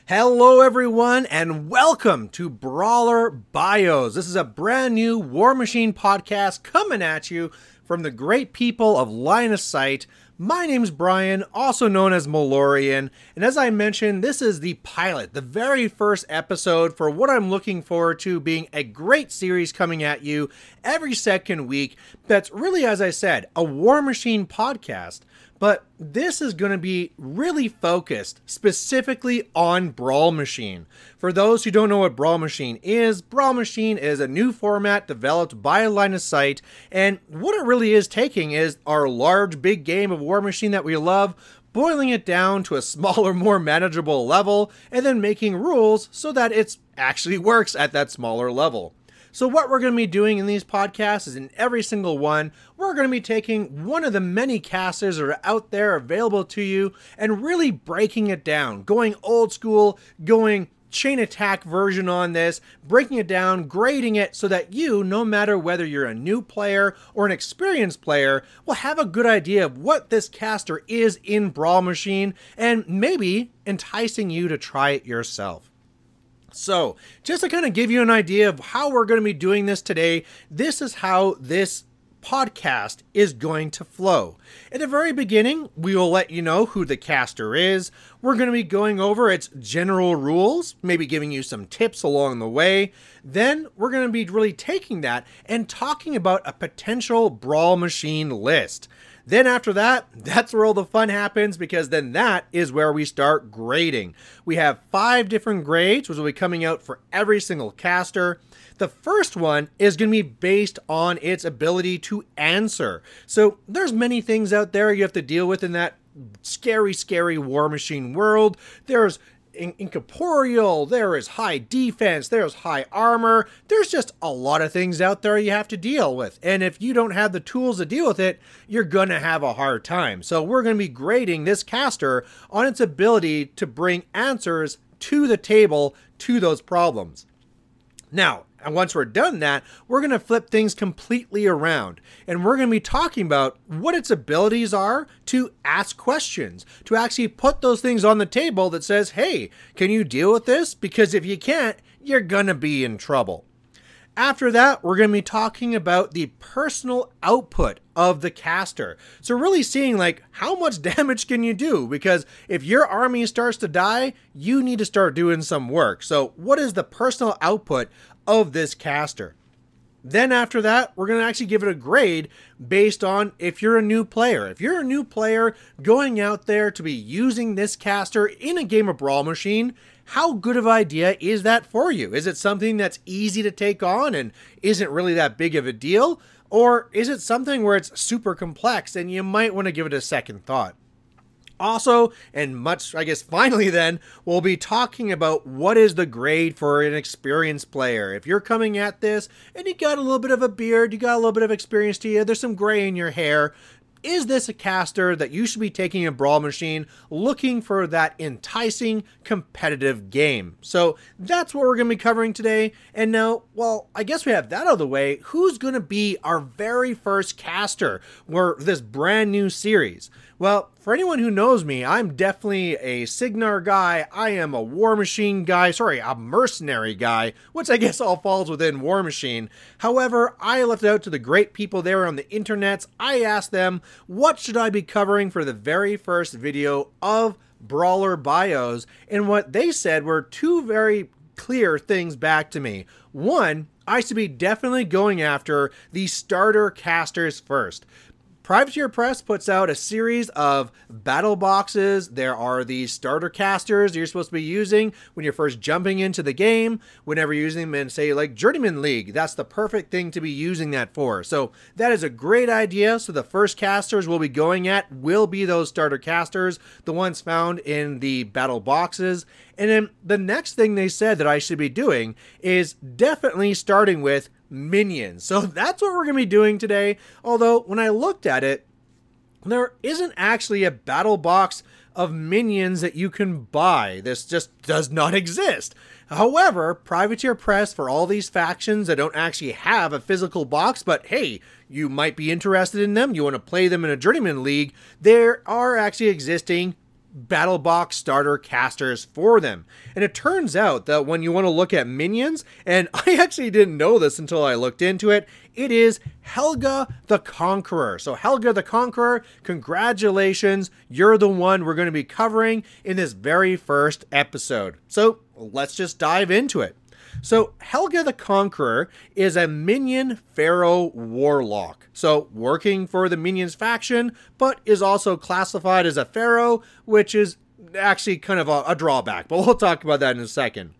Hello everyone and welcome to Brawler Bios. This is a brand new Warmachine podcast coming at you from the great people of Line of Sight. My name's Brian, also known as Malorian, and as I mentioned, this is the pilot, the very first episode for what I'm looking forward to being a great series coming at you every second week that's really, as I said, a Warmachine podcast. But this is going to be really focused specifically on Brawlmachine. For those who don't know what Brawlmachine is a new format developed by Line of Sight, and what it really is taking is our large big game of Warmachine that we love, boiling it down to a smaller, more manageable level, and then making rules so that it actually works at that smaller level. So what we're going to be doing in these podcasts is in every single one, we're going to be taking one of the many casters that are out there available to you and really breaking it down, going old school, going chain attack version on this, breaking it down, grading it so that you, no matter whether you're a new player or an experienced player, will have a good idea of what this caster is in Brawlmachine and maybe enticing you to try it yourself. So, just to kind of give you an idea of how we're going to be doing this today, this is how this podcast is going to flow. At the very beginning, we will let you know who the caster is. We're going to be going over its general rules, maybe giving you some tips along the way. Then we're going to be really taking that and talking about a potential Brawlmachine list. Then after that, that's where all the fun happens, because then that is where we start grading. We have 5 different grades, which will be coming out for every single caster. The first one is going to be based on its ability to answer. So there's many things out there you have to deal with in that scary Warmachine world. There's incorporeal, there is high defense, there's high armor, there's just a lot of things out there you have to deal with, and if you don't have the tools to deal with it, you're gonna have a hard time. So we're gonna be grading this caster on its ability to bring answers to the table to those problems. Now, and once we're done that, we're going to flip things completely around. And we're going to be talking about what its abilities are to ask questions. To actually put those things on the table that says, hey, can you deal with this? Because if you can't, you're going to be in trouble. After that, we're going to be talking about the personal output of the caster. So really seeing like how much damage can you do? Because if your army starts to die, you need to start doing some work. So what is the personal output of this caster? Then after that, we're going to actually give it a grade based on if you're a new player. If you're a new player going out there to be using this caster in a game of Brawlmachine, how good of an idea is that for you? Is it something that's easy to take on and isn't really that big of a deal? Or is it something where it's super complex and you might want to give it a second thought? Also, and much, I guess, finally then, we'll be talking about what is the grade for an experienced player. If you're coming at this and you got a little bit of a beard, you got a little bit of experience to you, there's some gray in your hair, is this a caster that you should be taking in Brawlmachine looking for that enticing competitive game? So that's what we're going to be covering today. And now, well, I guess we have that out of the way. Who's going to be our very first caster for this brand new series? Well, for anyone who knows me, I'm definitely a Signar guy. I am a Warmachine guy, a mercenary guy, which I guess all falls within Warmachine. However, I left it out to the great people there on the internets. I asked them, what should I be covering for the very first video of Brawler Bios? And what they said were 2 very clear things back to me. One, I should be definitely going after the starter casters first. Privateer Press puts out a series of battle boxes. There are these starter casters you're supposed to be using when you're first jumping into the game. Whenever you're using them in, say, like Journeyman League, that's the perfect thing to be using that for. So that is a great idea. So the first casters we'll be going at will be those starter casters, the ones found in the battle boxes. And then the next thing they said that I should be doing is definitely starting with minions. So that's what we're going to be doing today. Although when I looked at it, there isn't actually a battle box of minions that you can buy. This just does not exist. However, Privateer Press, for all these factions that don't actually have a physical box, but hey, you might be interested in them, you want to play them in a Journeyman League, there are actually existing battle box starter casters for them. And it turns out that when you want to look at minions, and I actually didn't know this until I looked into it, it is Helga the Conqueror. So Helga the Conqueror, congratulations, you're the one we're going to be covering in this very first episode. So let's just dive into it. So Helga the Conqueror is a minion pharaoh warlock. So working for the minions faction, but is also classified as a pharaoh, which is actually kind of a drawback, but we'll talk about that in a second.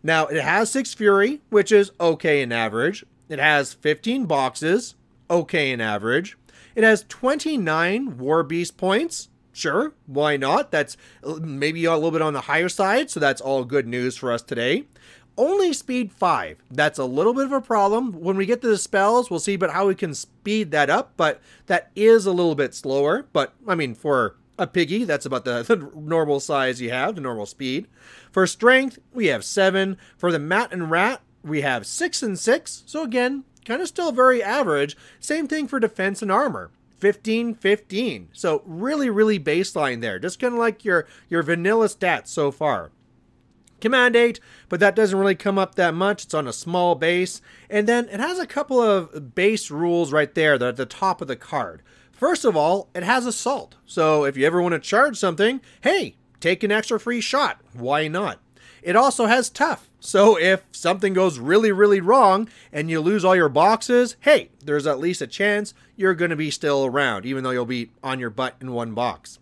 Now it has 6 fury, which is okay in average. It has 15 boxes, okay in average. It has 29 war beast points. Sure, why not? That's maybe a little bit on the higher side, so that's all good news for us today. Only speed 5. That's a little bit of a problem. When we get to the spells, we'll see about how we can speed that up, but that is a little bit slower. But, I mean, for a piggy, that's about the normal size you have, the normal speed. For strength, we have 7. For the mat and rat, we have 6 and 6. So again, kind of still very average. Same thing for defense and armor. 15, 15. So really, really baseline there. Just kind of like your vanilla stats so far. Command 8, but that doesn't really come up that much. It's on a small base. And then it has a couple of base rules right there that are at the top of the card. First of all, it has assault. So if you ever want to charge something, hey, take an extra free shot. Why not? It also has tough. So if something goes really, really wrong and you lose all your boxes, hey, there's at least a chance you're going to be still around, even though you'll be on your butt in one box.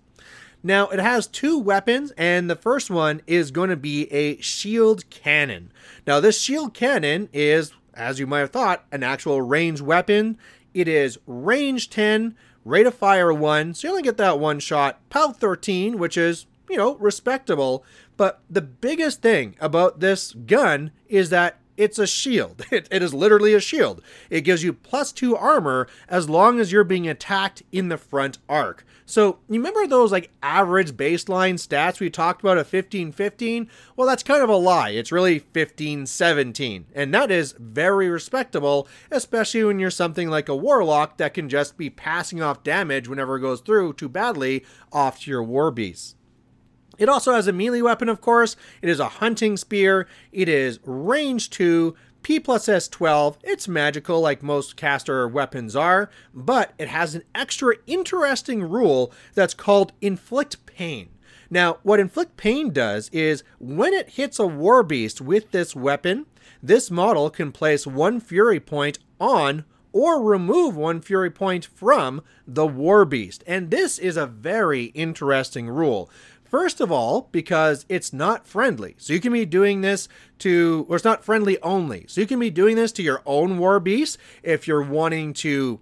Now, it has 2 weapons, and the first one is going to be a shield cannon. Now, this shield cannon is, as you might have thought, an actual ranged weapon. It is range 10, rate of fire 1, so you only get that one shot, POW 13, which is, you know, respectable. But the biggest thing about this gun is that it's a shield. It is literally a shield. It gives you +2 armor as long as you're being attacked in the front arc. So you remember those like average baseline stats we talked about at 15-15? Well, that's kind of a lie. It's really 15-17. And that is very respectable, especially when you're something like a warlock that can just be passing off damage whenever it goes through too badly off to your war beasts. It also has a melee weapon, of course. It is a hunting spear. It is range 2, P+S 12. It's magical like most caster weapons are, but it has an extra interesting rule that's called Inflict Pain. Now, what Inflict Pain does is when it hits a war beast with this weapon, this model can place 1 fury point on or remove 1 fury point from the war beast. And this is a very interesting rule. First of all, because it's not friendly. So you can be doing this to, or it's not friendly only. So you can be doing this to your own war beast if you're wanting to,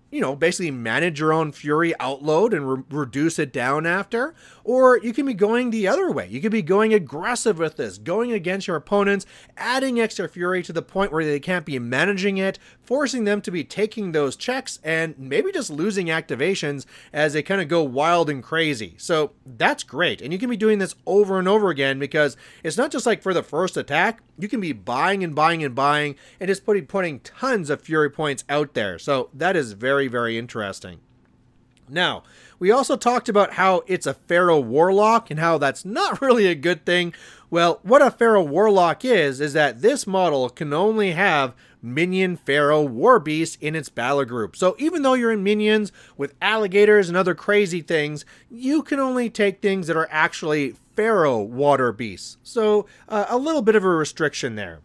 you know, basically manage your own fury outload and reduce it down after. Or you can be going the other way. You could be going aggressive with this, going against your opponents, adding extra fury to the point where they can't be managing it, forcing them to be taking those checks, and maybe just losing activations as they kind of go wild and crazy. So that's great. And you can be doing this over and over again because it's not just like for the first attack. You can be buying and buying and buying and just putting tons of fury points out there. So that is very, very interesting. Now, we also talked about how it's a pharaoh warlock and how that's not really a good thing. Well, what a pharaoh warlock is that this model can only have minion pharaoh war beasts in its battle group. So even though you're in minions with alligators and other crazy things, you can only take things that are actually pharaoh water beasts. So a little bit of a restriction there.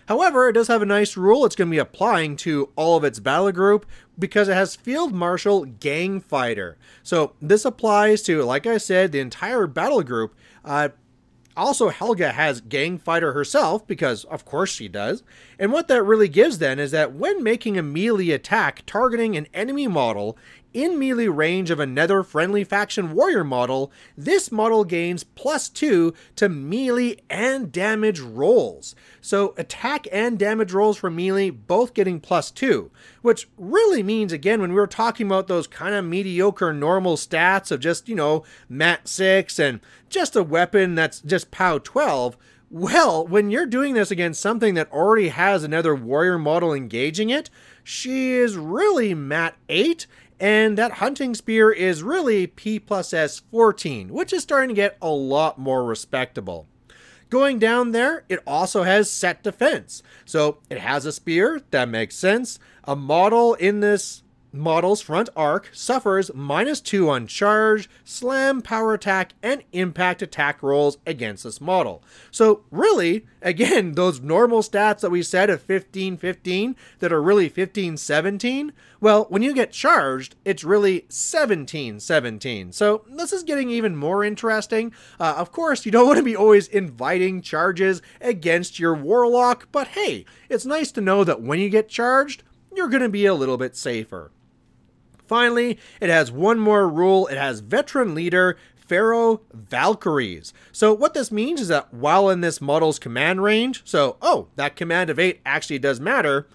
However, it does have a nice rule it's going to be applying to all of its battle group because it has Field Marshal Gang Fighter. So this applies to, like I said, the entire battle group. Also, Helga has Gang Fighter herself, because of course she does. And what that really gives then is that when making a melee attack targeting an enemy model in melee range of another friendly faction warrior model, this model gains +2 to melee and damage rolls. So attack and damage rolls for melee both getting +2, which really means, again, when we were talking about those kind of mediocre normal stats of just, you know, mat 6 and just a weapon that's just POW 12, well, when you're doing this against something that already has another warrior model engaging it, she is really mat 8, And that hunting spear is really P plus S 14, which is starting to get a lot more respectable. Going down there, it also has set defense. So it has a spear, that makes sense. A model in this model's front arc suffers -2 on charge, slam, power attack, and impact attack rolls against this model. So really, again, those normal stats that we said of 15-15 that are really 15-17, well, when you get charged, it's really 17-17. So this is getting even more interesting. Of course, you don't want to be always inviting charges against your Warlock, but hey, it's nice to know that when you get charged, you're going to be a little bit safer. Finally, it has one more rule. It has Veteran Leader Pharaoh Valkyries. So what this means is that while in this model's command range, so, that command of 8 actually does matter,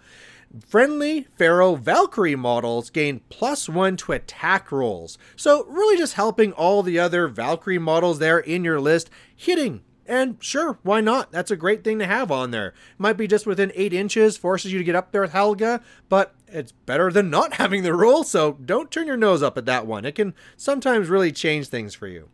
friendly Pharaoh Valkyrie models gain +1 to attack rolls. So really just helping all the other Valkyrie models there in your list hitting. And sure, why not? That's a great thing to have on there. Might be just within 8 inches, forces you to get up there with Helga, but it's better than not having the rule, so don't turn your nose up at that one. It can sometimes really change things for you.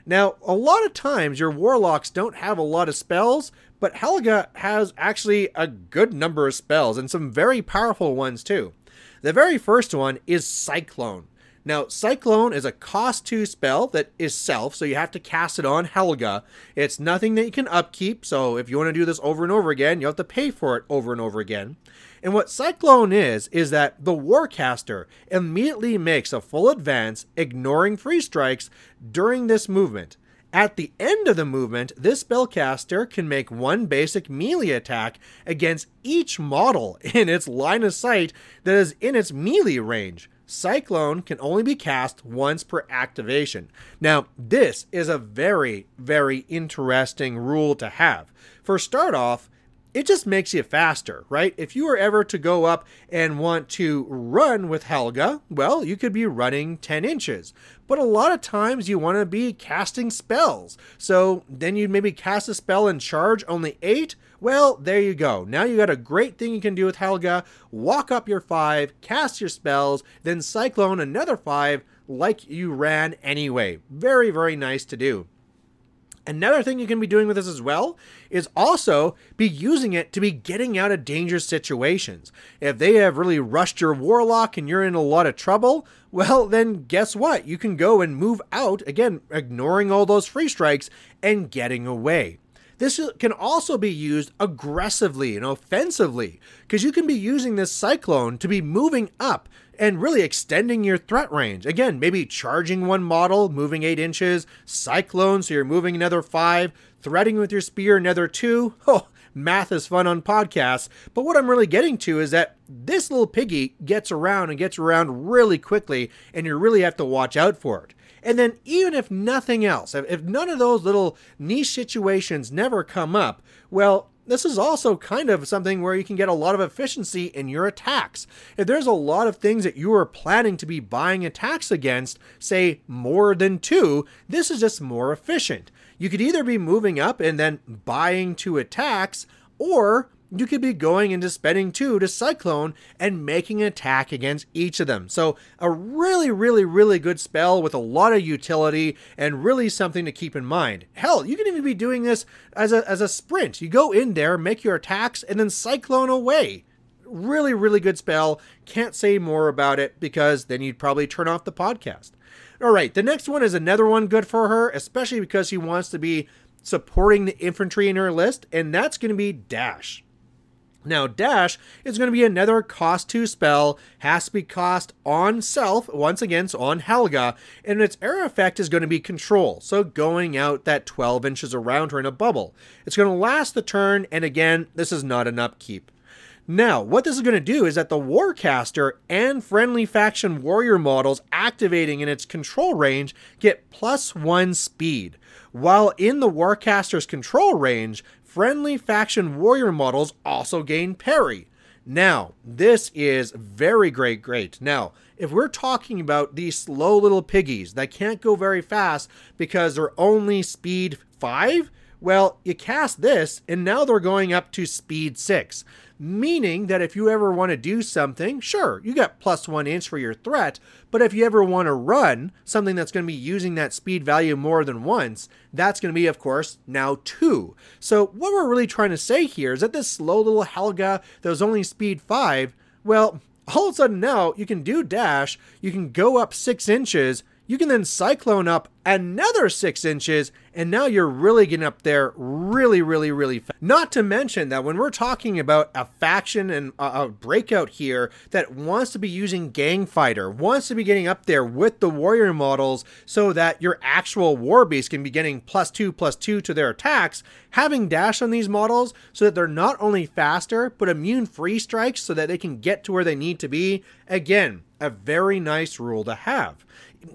Now, a lot of times your Warlocks don't have a lot of spells, but Helga has actually a good number of spells, and some very powerful ones too. The very first one is Cyclone. Now, Cyclone is a cost 2 spell that is self, so you have to cast it on Helga. It's nothing that you can upkeep, so if you want to do this over and over again, you have to pay for it over and over again. And what Cyclone is that the Warcaster immediately makes a full advance, ignoring free strikes during this movement. At the end of the movement, this spellcaster can make one basic melee attack against each model in its line of sight that is in its melee range. Cyclone can only be cast once per activation. Now, this is a very, very interesting rule to have. For start off, it just makes you faster, right? If you were ever to go up and want to run with Helga, well, you could be running 10 inches. But a lot of times you want to be casting spells. So then you'd maybe cast a spell and charge only 8. Well, there you go. Now you got a great thing you can do with Helga. Walk up your 5, cast your spells, then Cyclone another 5 like you ran anyway. Very, very nice to do. Another thing you can be doing with this as well is also be using it to be getting out of dangerous situations. If they have really rushed your Warlock and you're in a lot of trouble, well, then guess what? You can go and move out, again, ignoring all those free strikes and getting away. This can also be used aggressively and offensively, because you can be using this Cyclone to be moving up and really extending your threat range. Again, maybe charging one model, moving 8 inches, Cyclone, so you're moving another 5, threading with your spear another 2. Oh, math is fun on podcasts, but what I'm really getting to is that this little piggy gets around and gets around really quickly, and you really have to watch out for it. And then even if nothing else, if none of those little niche situations never come up, well, this is also kind of something where you can get a lot of efficiency in your attacks. If there's a lot of things that you are planning to be buying attacks against, say more than 2, this is just more efficient. You could either be moving up and then buying 2 attacks, or you could be going into spending 2 to Cyclone and making an attack against each of them. So a really, really, really good spell with a lot of utility and really something to keep in mind. Hell, you can even be doing this as a sprint. You go in there, make your attacks, and then Cyclone away. Really, really good spell. Can't say more about it because then you'd probably turn off the podcast. All right, the next one is another one good for her, especially because she wants to be supporting the infantry in her list, and that's going to be Dash. Now, Dash is going to be another cost 2 spell, has to be cost on self, once again, so on Helga, and its air effect is going to be control, so going out that 12 inches around her in a bubble. It's going to last the turn, and again, this is not an upkeep. Now, what this is going to do is that the Warcaster and friendly faction warrior models activating in its control range get +1 speed, while in the Warcaster's control range, friendly faction warrior models also gain parry. Now, this is very great. Now, if we're talking about these slow little piggies that can't go very fast because they're only speed 5, well, you cast this and now they're going up to speed 6. meaning that if you ever want to do something, sure, you got +1 inch for your threat, but if you ever want to run something that's going to be using that speed value more than once, that's going to be, of course, now 2. So what we're really trying to say here is that this slow little Helga that was only speed 5, well, all of a sudden now you can do dash, you can go up 6 inches, you can then Cyclone up another 6 inches, and now you're really getting up there really fast. Not to mention that when we're talking about a faction and a breakout here that wants to be using Gang Fighter, wants to be getting up there with the warrior models so that your actual war beast can be getting +2/+2 to their attacks, having dash on these models so that they're not only faster, but immune free strikes so that they can get to where they need to be, again, a very nice rule to have.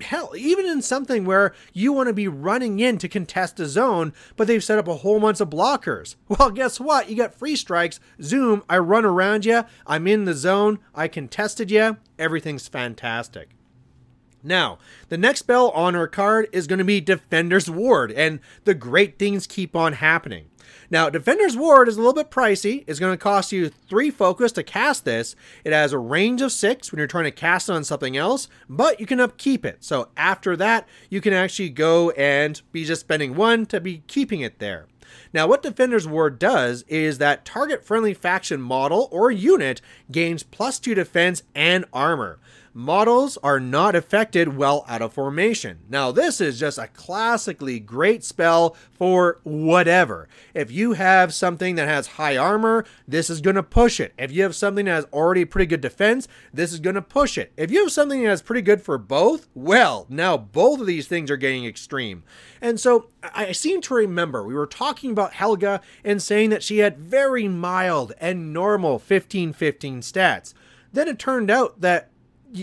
Hell, even in something where you want to be running in to contest a zone, but they've set up a whole bunch of blockers. Well, guess what? You got free strikes. Zoom, I run around you. I'm in the zone. I contested you. Everything's fantastic. Now, the next spell on our card is going to be Defender's Ward, and the great things keep on happening. Now, Defender's Ward is a little bit pricey. It's going to cost you 3 focus to cast this. It has a range of 6 when you're trying to cast it on something else, but you can upkeep it. So after that, you can actually go and be just spending 1 to be keeping it there. Now, what Defender's Ward does is that target-friendly faction model or unit gains +2 defense and armor. Models are not affected while out of formation. Now, this is just a classically great spell for whatever. If you have something that has high armor, this is going to push it. If you have something that has already pretty good defense, this is going to push it. If you have something that's pretty good for both, well, now both of these things are getting extreme. And so I seem to remember we were talking about Helga and saying that she had very mild and normal 15-15 stats. Then it turned out that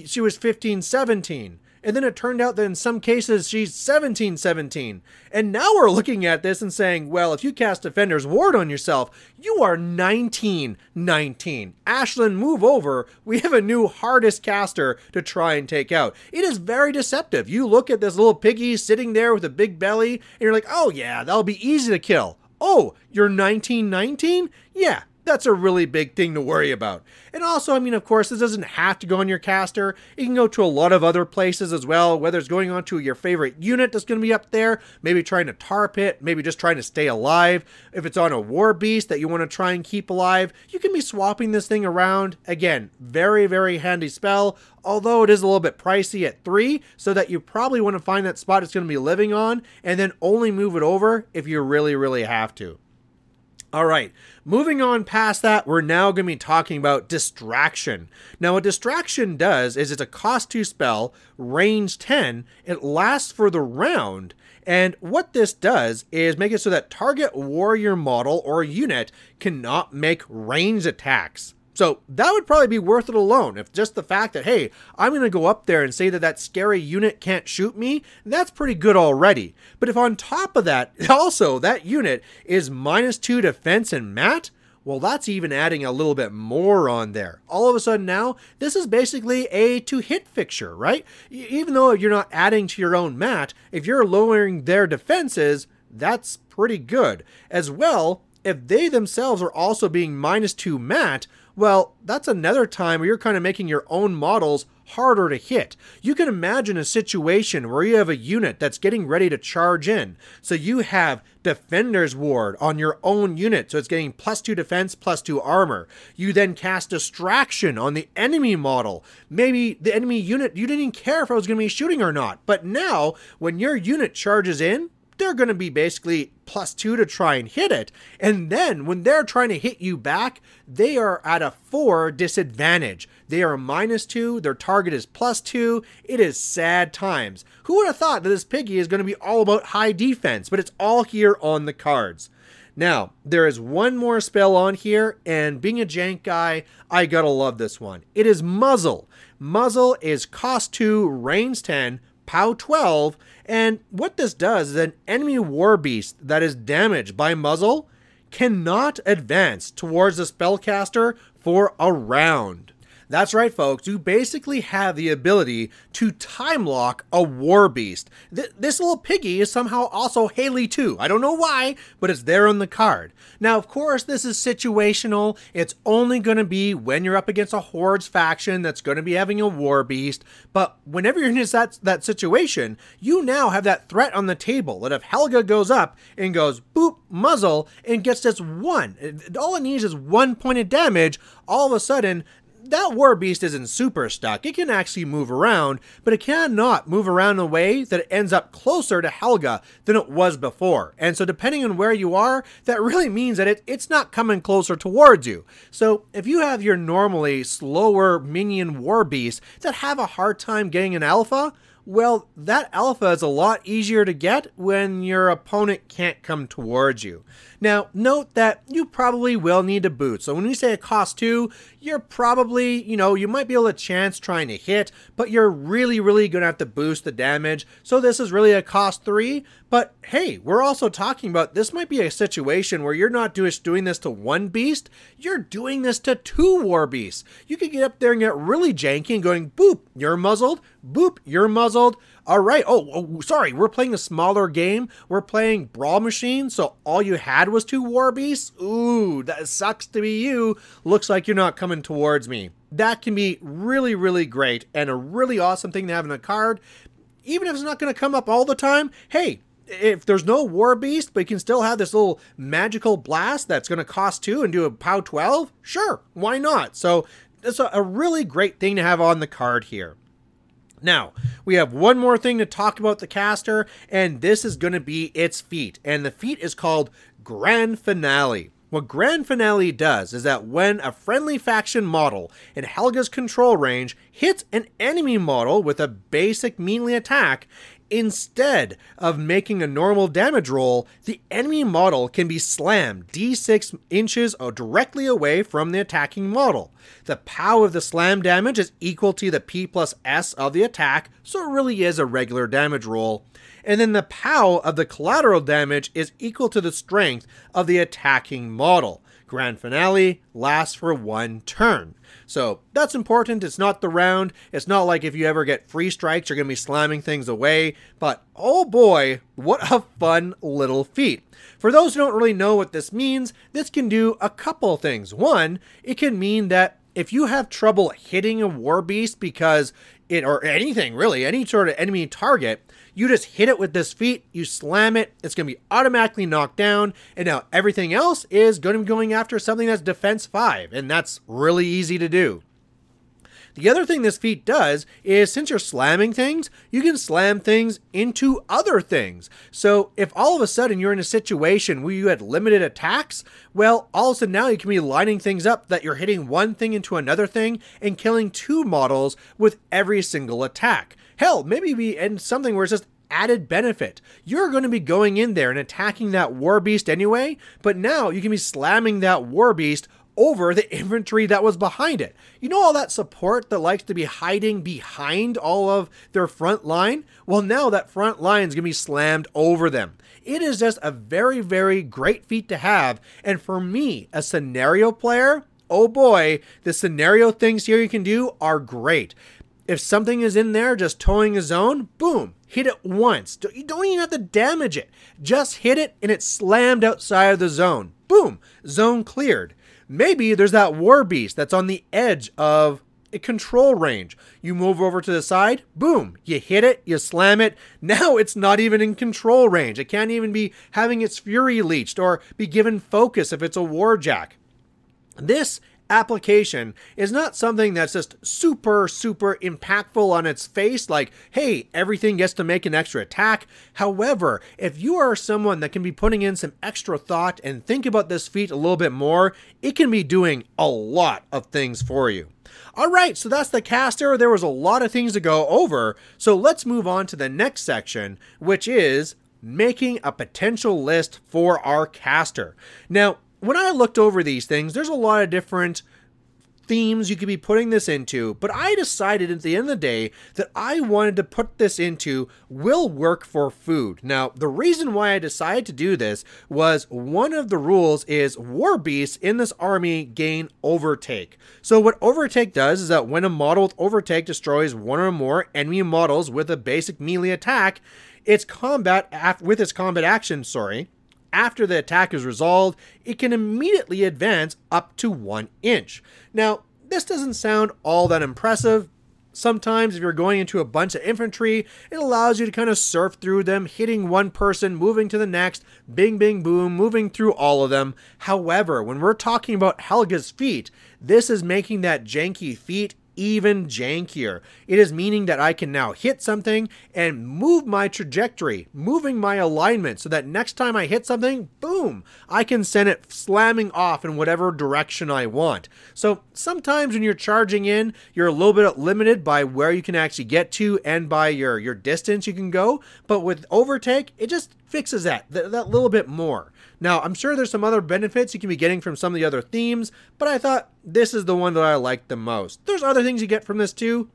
she was 15-17. And then it turned out that in some cases she's 17-17. And now we're looking at this and saying, well, if you cast Defender's Ward on yourself, you are 19-19. Ashlyn, move over. We have a new hardest caster to try and take out. It is very deceptive. You look at this little piggy sitting there with a big belly, and you're like, oh yeah, that'll be easy to kill. Oh, you're 19-19? Yeah. That's a really big thing to worry about. And also, I mean, of course, this doesn't have to go on your caster. It can go to a lot of other places as well, whether it's going on to your favorite unit that's going to be up there, maybe trying to tarp it, maybe just trying to stay alive. If it's on a war beast that you want to try and keep alive, you can be swapping this thing around. Again, very handy spell, although it is a little bit pricey at 3, so that you probably want to find that spot it's going to be living on, and then only move it over if you really have to. All right, moving on past that, we're now going to be talking about Distraction. Now, what Distraction does is it's a cost 2 spell, range 10. It lasts for the round. And what this does is make it so that target warrior model or unit cannot make ranged attacks. So that would probably be worth it alone. If just the fact that, hey, I'm going to go up there and say that that scary unit can't shoot me, that's pretty good already. But if on top of that, also that unit is -2 defense and mat, well, that's even adding a little bit more on there. All of a sudden now, this is basically a to-hit fixture, right? Even though you're not adding to your own mat, if you're lowering their defenses, that's pretty good. As well, if they themselves are also being -2 mat, well, that's another time where you're kind of making your own models harder to hit. You can imagine a situation where you have a unit that's getting ready to charge in. So you have Defender's Ward on your own unit, so it's getting +2 defense, +2 armor. You then cast Distraction on the enemy model. Maybe the enemy unit, you didn't even care if I was going to be shooting or not. But now, when your unit charges in, they're going to be basically +2 to try and hit it. And then when they're trying to hit you back, they are at a 4 disadvantage. They are -2. Their target is +2. It is sad times. Who would have thought that this piggy is going to be all about high defense, but it's all here on the cards. Now, there is one more spell on here, and being a jank guy, I gotta love this one. It is Muzzle. Muzzle is cost 2, range 10, POW 12, and what this does is an enemy war beast that is damaged by Muzzle cannot advance towards the spellcaster for a round. That's right, folks. You basically have the ability to time lock a war beast. This little piggy is somehow also Haley too. I don't know why, but it's there on the card. Now, of course, this is situational. It's only going to be when you're up against a Hordes faction that's going to be having a war beast. But whenever you're in that situation, you now have that threat on the table that if Helga goes up and goes boop, muzzle, and gets this one, all it needs is 1 point of damage, all of a sudden, that war beast isn't super stuck. It can actually move around, but it cannot move around in a way that it ends up closer to Helga than it was before. And so depending on where you are, that really means that it's not coming closer towards you. So if you have your normally slower minion war beasts that have a hard time getting an alpha, well, that alpha is a lot easier to get when your opponent can't come towards you. Now, note that you probably will need to boot. So when we say it costs 2, you're probably, you might be able to chance trying to hit, but you're really going to have to boost the damage. So this is really a cost 3. But hey, we're also talking about this might be a situation where you're not just doing this to one beast, you're doing this to 2 war beasts. You could get up there and get really janky and going, boop, you're muzzled, boop, you're muzzled. All right. Oh, sorry. We're playing a smaller game. We're playing Brawlmachine. So all you had was 2 war beasts. Ooh, that sucks to be you. Looks like you're not coming towards me. That can be really great and a really awesome thing to have in a card. Even if it's not going to come up all the time. Hey, if there's no war beast, but you can still have this little magical blast that's going to cost 2 and do a POW 12. Sure. Why not? So it's a really great thing to have on the card here. Now, we have one more thing to talk about the caster, and this is going to be its feat. And the feat is called Grand Finale. What Grand Finale does is that when a friendly faction model in Helga's control range hits an enemy model with a basic melee attack, instead of making a normal damage roll, the enemy model can be slammed d6 inches directly away from the attacking model. The POW of the slam damage is equal to the P plus S of the attack, so it really is a regular damage roll. And then the POW of the collateral damage is equal to the strength of the attacking model. Grand Finale lasts for 1 turn. So that's important. It's not the round. It's not like if you ever get free strikes, you're going to be slamming things away. But oh boy, what a fun little feat. For those who don't really know what this means, this can do a couple things. One, it can mean that if you have trouble hitting a war beast because or anything really, any sort of enemy target, you just hit it with this feat, you slam it, it's going to be automatically knocked down, and now everything else is going to be going after something that's defense 5, and that's really easy to do. The other thing this feat does is since you're slamming things, you can slam things into other things. So if all of a sudden you're in a situation where you had limited attacks, well, all of a sudden now you can be lining things up that you're hitting one thing into another thing and killing 2 models with every single attack. Hell, maybe be in something where it's just added benefit. You're going to be going in there and attacking that war beast anyway, but now you can be slamming that war beast over the infantry that was behind it. You know all that support that likes to be hiding behind all of their front line? Well, now that front line is going to be slammed over them. It is just a very great feat to have. And for me, a scenario player, oh boy, the scenario things here you can do are great. If something is in there just towing a zone, boom, hit it once. You don't even have to damage it. Just hit it and it's slammed outside of the zone. Boom, zone cleared. Maybe there's that war beast that's on the edge of a control range. You move over to the side, boom, you hit it, you slam it. Now it's not even in control range. It can't even be having its fury leached or be given focus if it's a warjack. This application is not something that's just super impactful on its face, like, hey, everything gets to make an extra attack. However, if you are someone that can be putting in some extra thought and think about this feat a little bit more, it can be doing a lot of things for you. All right, so that's the caster. There was a lot of things to go over, so let's move on to the next section, which is making a potential list for our caster. Now, when I looked over these things, there's a lot of different themes you could be putting this into, but I decided at the end of the day that I wanted to put this into will work for food. Now, the reason why I decided to do this was one of the rules is war beasts in this army gain overtake. So what overtake does is that when a model with overtake destroys one or more enemy models with a basic melee attack, its combat action, after the attack is resolved, it can immediately advance up to 1 inch. Now, this doesn't sound all that impressive. Sometimes if you're going into a bunch of infantry, it allows you to kind of surf through them, hitting one person, moving to the next, bing, bing, boom, moving through all of them. However, when we're talking about Helga's feat, this is making that janky feat even jankier. It is meaning that I can now hit something and move my trajectory, moving my alignment so that next time I hit something, boom, I can send it slamming off in whatever direction I want. So sometimes when you're charging in, you're a little bit limited by where you can actually get to and by your distance you can go, but with overtake, it just fixes that little bit more. Now, I'm sure there's some other benefits you can be getting from some of the other themes, but I thought this is the one that I liked the most. There's other things you get from this too.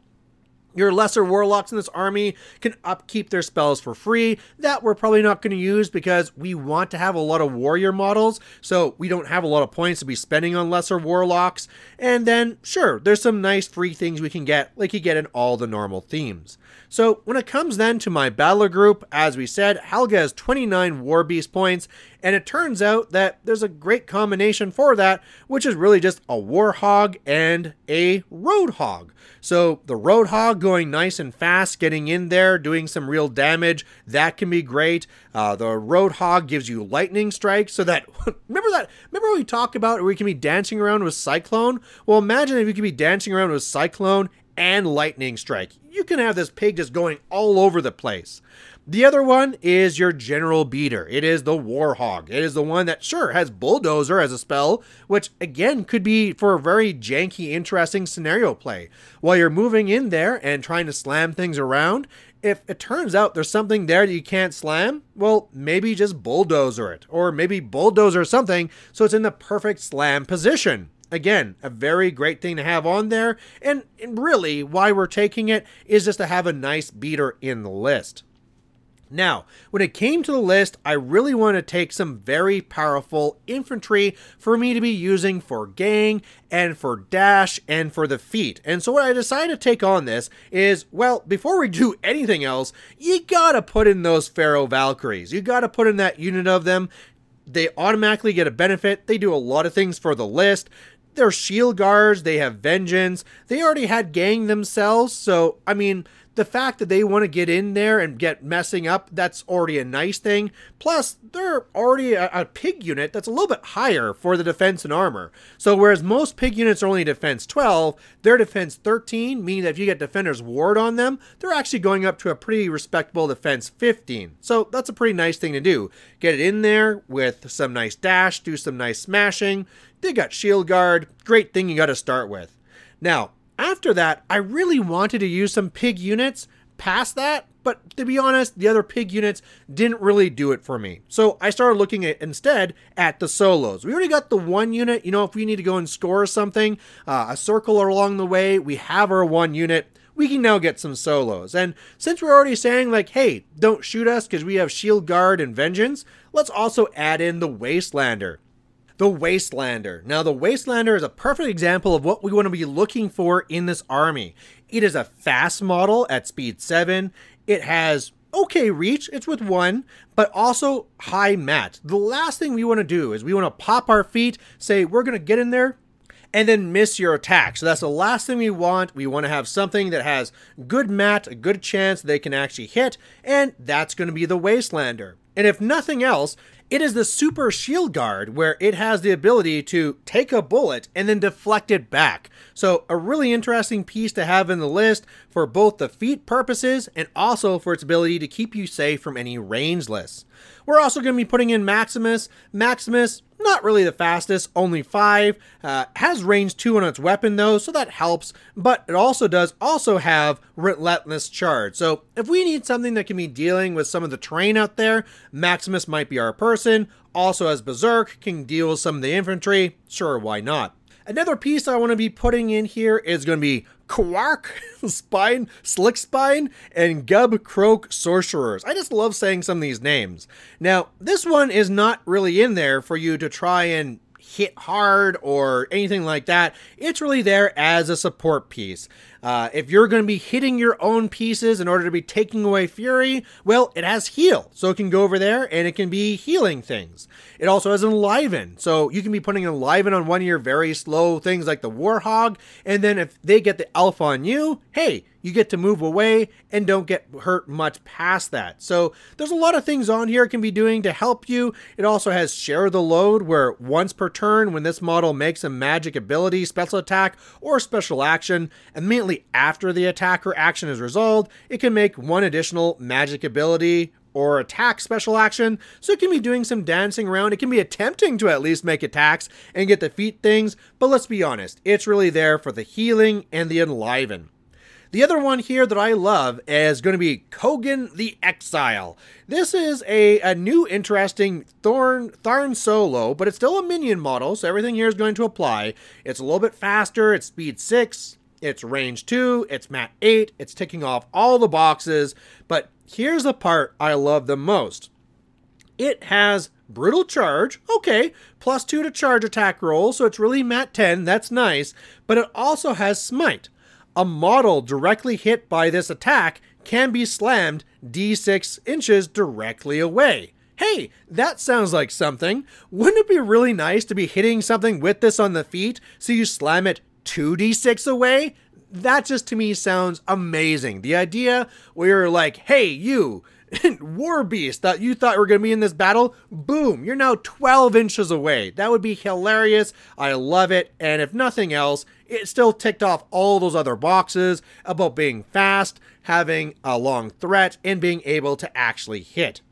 Your lesser warlocks in this army can upkeep their spells for free. That we're probably not going to use because we want to have a lot of warrior models, so we don't have a lot of points to be spending on lesser warlocks. And then, sure, there's some nice free things we can get, like you get in all the normal themes. So when it comes then to my battler group, as we said, Helga has 29 War Beast points, and it turns out that there's a great combination for that, which is really just a War Hog and a Road Hog. So the Road Hog going nice and fast, getting in there, doing some real damage, that can be great. The Road Hog gives you lightning strikes, so that, remember what we talked about where we can be dancing around with Cyclone? Well, imagine if you could be dancing around with Cyclone and lightning strike. You can have this pig just going all over the place. The other one is your general beater. It is the War Hog. It is the one that, sure, has Bulldozer as a spell, which, again, could be for a very janky, interesting scenario play. While you're moving in there and trying to slam things around, if it turns out there's something there that you can't slam, well, maybe just Bulldozer it. Or maybe Bulldozer something so it's in the perfect slam position. Again, a very great thing to have on there, and really why we're taking it is just to have a nice beater in the list. Now, when it came to the list, I really want to take some very powerful infantry for me to be using for gang and for dash and for the feat. And so what I decided to take on this is, well, before we do anything else, you gotta put in those Pharaoh Valkyries. You gotta put in that unit of them. They automatically get a benefit. They do a lot of things for the list. They're shield guards, they have vengeance, they already had gang themselves, so, I mean, the fact that they want to get in there and get messing up, that's already a nice thing. Plus, they're already a pig unit that's a little bit higher for the defense and armor. So whereas most pig units are only defense 12, they're defense 13, meaning that if you get Defender's Ward on them, they're actually going up to a pretty respectable defense 15. So that's a pretty nice thing to do. Get it in there with some nice dash, do some nice smashing. They got shield guard, great thing you got to start with. Now, after that, I really wanted to use some pig units past that, but to be honest, the other pig units didn't really do it for me. So I started looking at instead at the solos. We already got the one unit, you know, if we need to go and score something, a circle along the way, we have our one unit. We can now get some solos. And since we're already saying like, hey, don't shoot us because we have shield guard and vengeance, let's also add in the Wastelander. The Wastelander. Now, the Wastelander is a perfect example of what we want to be looking for in this army. It is a fast model at speed 7. It has okay reach, it's with 1, but also high mat. The last thing we want to do is we want to pop our feet, say we're going to get in there, and then miss your attack. So that's the last thing we want. We want to have something that has good mat, a good chance they can actually hit, and that's going to be the Wastelander. And if nothing else, it is the super shield guard where it has the ability to take a bullet and then deflect it back. So a really interesting piece to have in the list for both the feat purposes and also for its ability to keep you safe from any rangeless. We're also going to be putting in Maximus. Maximus, not really the fastest, only 5. Has range 2 on its weapon though, so that helps. But it also does have relentless charge. So if we need something that can be dealing with some of the terrain out there, Maximus might be our person. Also has Berserk, can deal with some of the infantry. Sure, why not? Another piece I want to be putting in here is going to be Quark, Spine, Slick Spine, and Gub Croak Sorcerers. I just love saying some of these names. Now, this one is not really in there for you to try and hit hard or anything like that. It's really there as a support piece. If you're going to be hitting your own pieces in order to be taking away fury, well, it has heal, so it can go over there and it can be healing things. It also has enliven, so you can be putting enliven on one of your very slow things like the War Hog, and then if they get the alpha on you, hey, you get to move away and don't get hurt much past that. So there's a lot of things on here it can be doing to help you. It also has share the load, where once per turn when this model makes a magic ability, special attack, or special action, immediately after the attack or action is resolved, it can make one additional magic ability or attack special action. So it can be doing some dancing around. It can be attempting to at least make attacks and get defeat things, but let's be honest, it's really there for the healing and the enliven. The other one here that I love is going to be Kogan the Exile. This is a new interesting Tharn solo, but it's still a minion model, so everything here is going to apply. It's a little bit faster, it's speed 6, it's range 2, it's mat 8, it's ticking off all the boxes, but here's the part I love the most. It has brutal charge, okay, +2 to charge attack roll, so it's really mat 10, that's nice, but it also has smite. A model directly hit by this attack can be slammed d6 inches directly away. Hey, that sounds like something. Wouldn't it be really nice to be hitting something with this on the feet so you slam it 2d6 away? That just to me sounds amazing. The idea where you're like, hey, you, War Beast that you thought were going to be in this battle, boom, you're now 12 inches away. That would be hilarious. I love it. And if nothing else, it still ticked off all those other boxes about being fast, having a long threat, and being able to actually hit.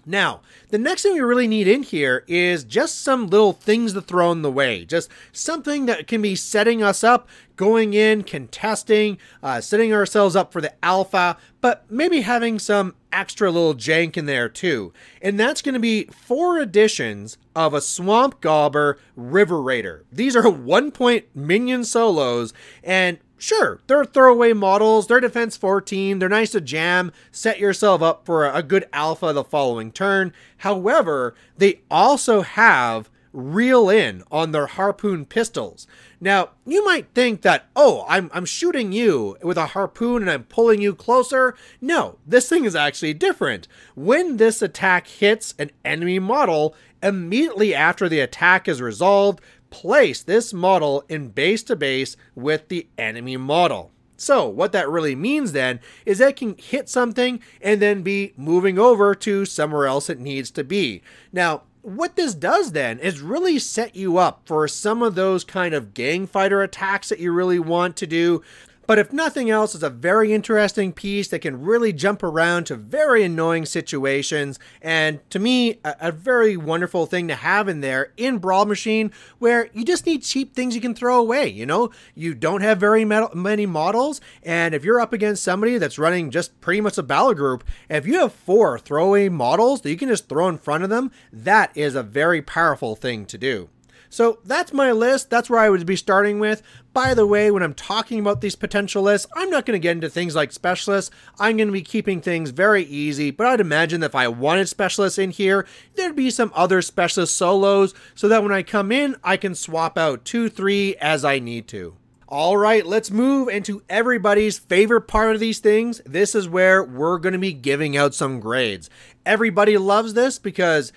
Now, the next thing we really need in here is just some little things to throw in the way. Just something that can be setting us up, going in, contesting, setting ourselves up for the alpha, but maybe having some extra little jank in there too. And that's going to be 4 editions of a Swamp Gobber River Raider. These are 1-point minion solos, and sure, they're throwaway models, they're defense 14, they're nice to jam, set yourself up for a good alpha the following turn. However, they also have reel in on their harpoon pistols. Now, you might think that, oh, I'm shooting you with a harpoon and I'm pulling you closer. No, this thing is actually different. When this attack hits an enemy model, immediately after the attack is resolved, place this model in base to base with the enemy model. So what that really means then is that it can hit something and then be moving over to somewhere else it needs to be. Now, what this does then is really set you up for some of those kind of gang fighter attacks that you really want to do. But if nothing else, it's a very interesting piece that can really jump around to very annoying situations. And to me, a very wonderful thing to have in there in Brawlmachine, where you just need cheap things you can throw away. You know, you don't have very many models. And if you're up against somebody that's running just pretty much a battle group, if you have 4 throwaway models that you can just throw in front of them, that is a very powerful thing to do. So that's my list. That's where I would be starting with. By the way, when I'm talking about these potential lists, I'm not going to get into things like specialists. I'm going to be keeping things very easy, but I'd imagine that if I wanted specialists in here, there'd be some other specialist solos so that when I come in, I can swap out 2, 3 as I need to. All right, let's move into everybody's favorite part of these things. This is where we're going to be giving out some grades. Everybody loves this because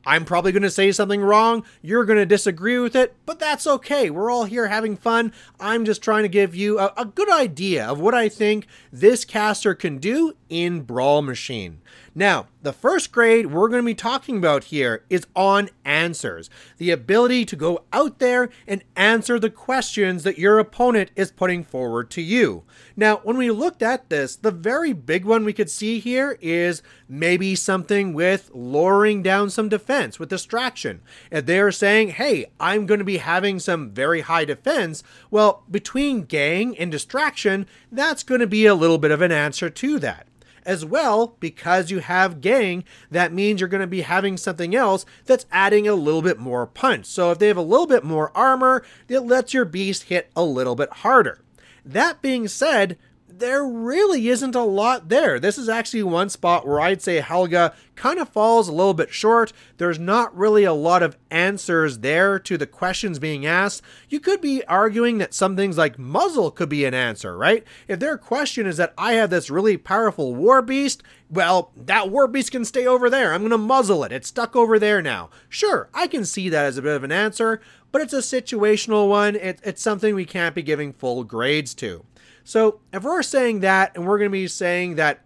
I'm probably going to say something wrong. You're going to disagree with it, but that's okay. We're all here having fun. I'm just trying to give you a good idea of what I think this caster can do in Brawlmachine. Now, the first grade we're going to be talking about here is on answers. The ability to go out there and answer the questions that your opponent is putting forward to you. Now, when we looked at this, the very big one we could see here is maybe something with lowering down some defense with distraction. If they're saying, hey, I'm going to be having some very high defense, well, between gang and distraction, that's going to be a little bit of an answer to that. As well, because you have gang, that means you're going to be having something else that's adding a little bit more punch. So if they have a little bit more armor, it lets your beast hit a little bit harder. That being said, there really isn't a lot there. This is actually one spot where I'd say Helga kind of falls a little bit short. There's not really a lot of answers there to the questions being asked. You could be arguing that some things like muzzle could be an answer, right? If their question is that I have this really powerful war beast, well, that war beast can stay over there. I'm going to muzzle it. It's stuck over there now. Sure, I can see that as a bit of an answer, but it's a situational one. It's something we can't be giving full grades to. So if we're saying that, and we're going to be saying that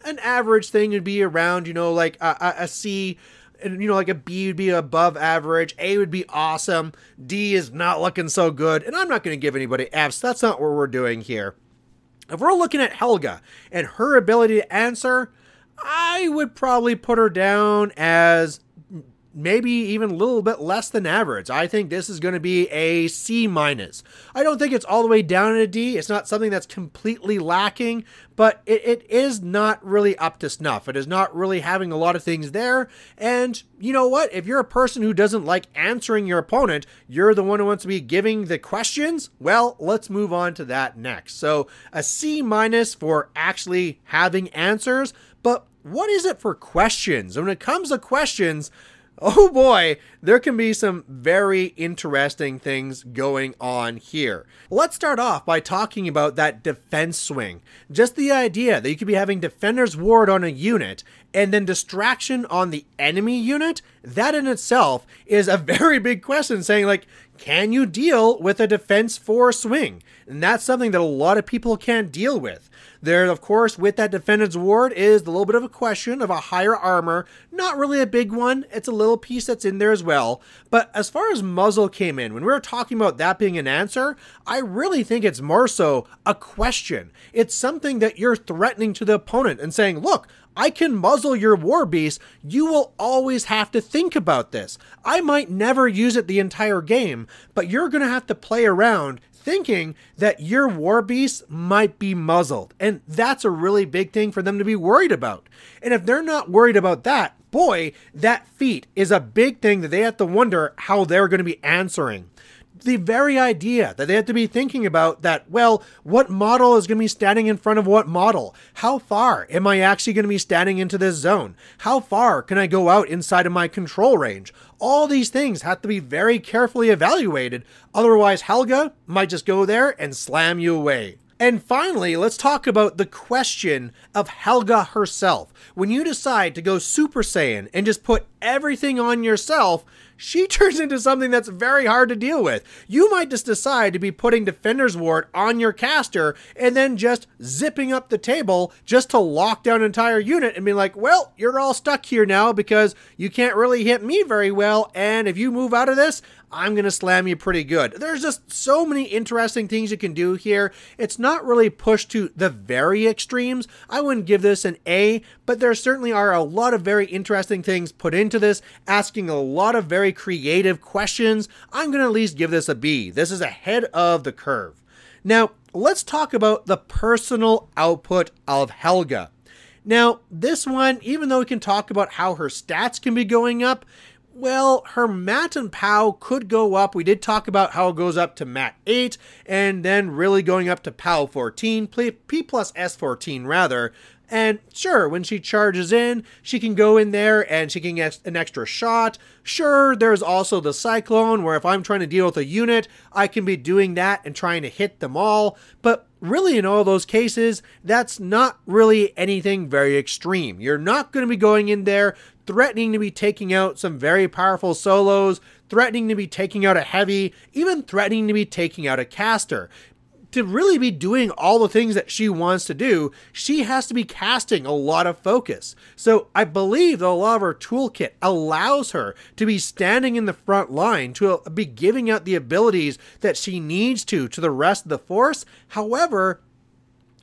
an average thing would be around, like a C, and like a B would be above average, A would be awesome, D is not looking so good, and I'm not going to give anybody Fs. That's not what we're doing here. If we're looking at Helga and her ability to answer, I would probably put her down as maybe even a little bit less than average. I think this is going to be a C-. I don't think it's all the way down in a D. It's not something that's completely lacking, but it is not really up to snuff. It is not really having a lot of things there. And you know what? If you're a person who doesn't like answering your opponent, you're the one who wants to be giving the questions, well, let's move on to that next. So a C- for actually having answers, but what is it for questions? When it comes to questions, oh boy, there can be some very interesting things going on here. Let's start off by talking about that defense swing. Just the idea that you could be having Defender's Ward on a unit and then distraction on the enemy unit, that in itself is a very big question, saying like, can you deal with a defense 4 swing? And that's something that a lot of people can't deal with. There, of course, with that Defender's Ward is the little bit of a question of a higher armor. Not really a big one. It's a little piece that's in there as well. But as far as muzzle came in, when we were talking about that being an answer, I really think it's more so a question. It's something that you're threatening to the opponent and saying, look, I can muzzle your war beast. You will always have to think about this. I might never use it the entire game, but you're going to have to play around thinking that your war beast might be muzzled. And that's a really big thing for them to be worried about. And if they're not worried about that, boy, that feat is a big thing that they have to wonder how they're going to be answering. The very idea that they have to be thinking about that, well, what model is going to be standing in front of what model? How far am I actually going to be standing into this zone? How far can I go out inside of my control range? All these things have to be very carefully evaluated. Otherwise, Helga might just go there and slam you away. And finally, let's talk about the question of Helga herself. When you decide to go Super Saiyan and just put everything on yourself, she turns into something that's very hard to deal with. You might just decide to be putting Defender's Ward on your caster and then just zipping up the table just to lock down an entire unit and be like, well, you're all stuck here now because you can't really hit me very well, and if you move out of this, I'm going to slam you pretty good. There's just so many interesting things you can do here. It's not really pushed to the very extremes. I wouldn't give this an A, but there certainly are a lot of very interesting things put into this, asking a lot of very creative questions. I'm going to at least give this a B. This is ahead of the curve. Now, let's talk about the personal output of Helga. Now, this one, even though we can talk about how her stats can be going up, well, her mat and POW could go up. We did talk about how it goes up to mat 8 and then really going up to POW 14, P plus S14 rather. And sure, when she charges in, she can go in there and she can get an extra shot. Sure, there's also the Cyclone, where if I'm trying to deal with a unit, I can be doing that and trying to hit them all. But really, in all those cases, that's not really anything very extreme. You're not going to be going in there threatening to be taking out some very powerful solos, threatening to be taking out a heavy, even threatening to be taking out a caster. To really be doing all the things that she wants to do, she has to be casting a lot of focus. So I believe that a lot of her toolkit allows her to be standing in the front line, to be giving out the abilities that she needs to the rest of the force. However,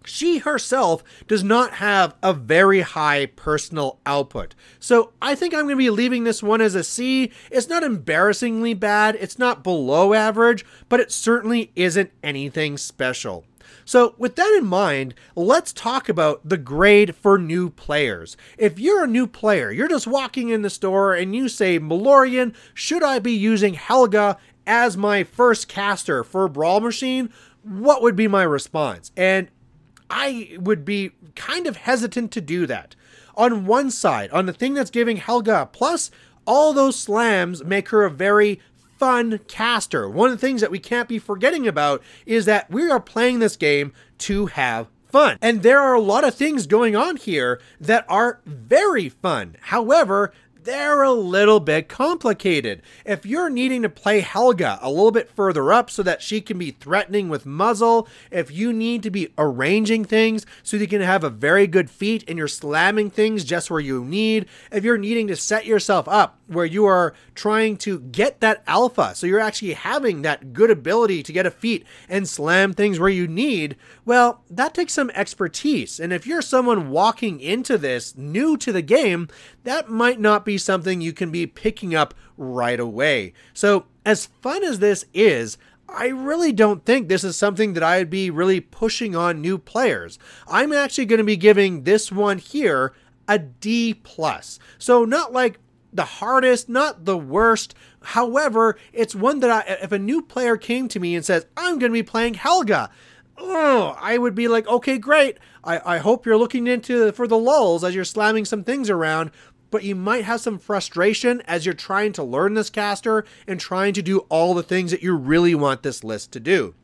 she herself does not have a very high personal output. So I think I'm going to be leaving this one as a C. It's not embarrassingly bad. It's not below average, but it certainly isn't anything special. So with that in mind, let's talk about the grade for new players. If you're a new player, you're just walking in the store and you say, Malorian, should I be using Helga as my first caster for Brawlmachine? What would be my response? And I would be kind of hesitant to do that. On one side, on the thing that's giving Helga a plus, all those slams make her a very fun caster. One of the things that we can't be forgetting about is that we are playing this game to have fun. And there are a lot of things going on here that are very fun. However, they're a little bit complicated. If you're needing to play Helga a little bit further up so that she can be threatening with muzzle, if you need to be arranging things so you can have a very good feat and you're slamming things just where you need, if you're needing to set yourself up where you are trying to get that alpha, so you're actually having that good ability to get a feat and slam things where you need, well, that takes some expertise. And if you're someone walking into this new to the game, that might not be something you can be picking up right away. So as fun as this is, I really don't think this is something that I'd be really pushing on new players. I'm actually going to be giving this one here a D+. So not like the hardest, not the worst. However, it's one that if a new player came to me and says, I'm going to be playing Helga, I would be like, okay, great. I hope you're looking into for the lulls as you're slamming some things around, but you might have some frustration as you're trying to learn this caster and trying to do all the things that you really want this list to do.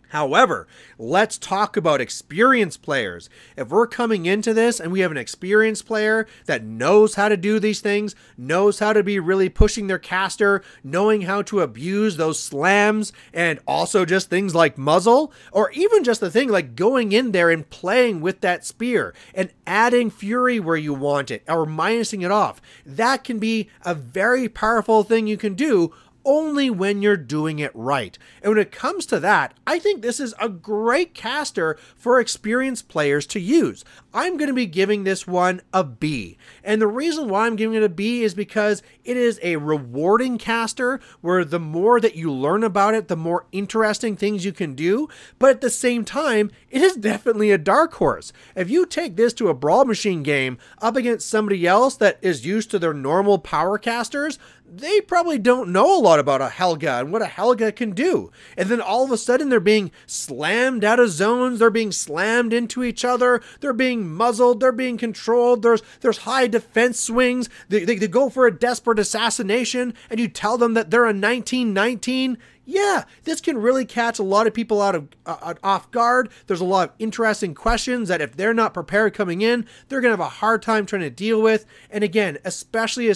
However, let's talk about experienced players. If we're coming into this and we have an experienced player that knows how to do these things, knows how to be really pushing their caster, knowing how to abuse those slams, and also just things like muzzle, or even just the thing like going in there and playing with that spear and adding fury where you want it or minusing it off, that can be a very powerful thing you can do only when you're doing it right. And when it comes to that, I think this is a great caster for experienced players to use. I'm going to be giving this one a B. And the reason why I'm giving it a B is because it is a rewarding caster where the more that you learn about it, the more interesting things you can do. But at the same time, it is definitely a dark horse. If you take this to a Brawlmachine game up against somebody else that is used to their normal power casters, they probably don't know a lot about a Helga and what a Helga can do. And then all of a sudden they're being slammed out of zones, they're being slammed into each other, they're being muzzled, they're being controlled, there's high defense swings, they go for a desperate assassination, and you tell them that they're a 1919. Yeah, this can really catch a lot of people off guard. There's a lot of interesting questions that if they're not prepared coming in, they're going to have a hard time trying to deal with. And again, especially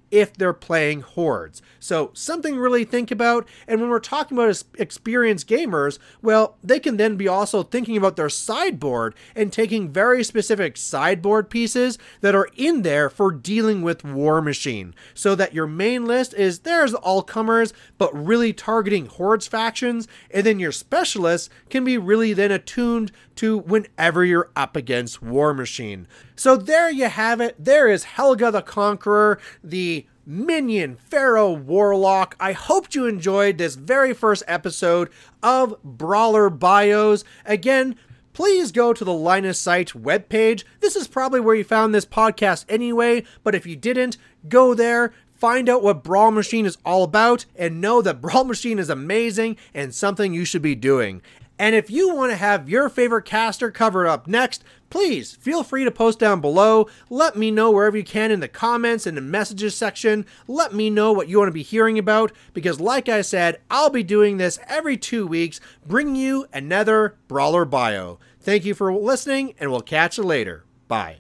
if they're playing hordes. So something to really think about. And when we're talking about experienced gamers, well, they can then be also thinking about their sideboard and taking very specific sideboard pieces that are in there for dealing with Warmachine. So that your main list is there's all comers, but really targeting hordes factions, and then your specialists can be really then attuned to whenever you're up against Warmachine. So there you have it. There is Helga the Conqueror, the minion pharaoh warlock. I hope you enjoyed this very first episode of Brawler Bios. Again, please go to the Linus site webpage. This is probably where you found this podcast anyway, but if you didn't, go there. Find out what Brawlmachine is all about and know that Brawlmachine is amazing and something you should be doing. And if you want to have your favorite caster covered up next, please feel free to post down below. Let me know wherever you can in the comments and the messages section. Let me know what you want to be hearing about, because like I said, I'll be doing this every 2 weeks, bringing you another Brawler Bio. Thank you for listening, and we'll catch you later. Bye.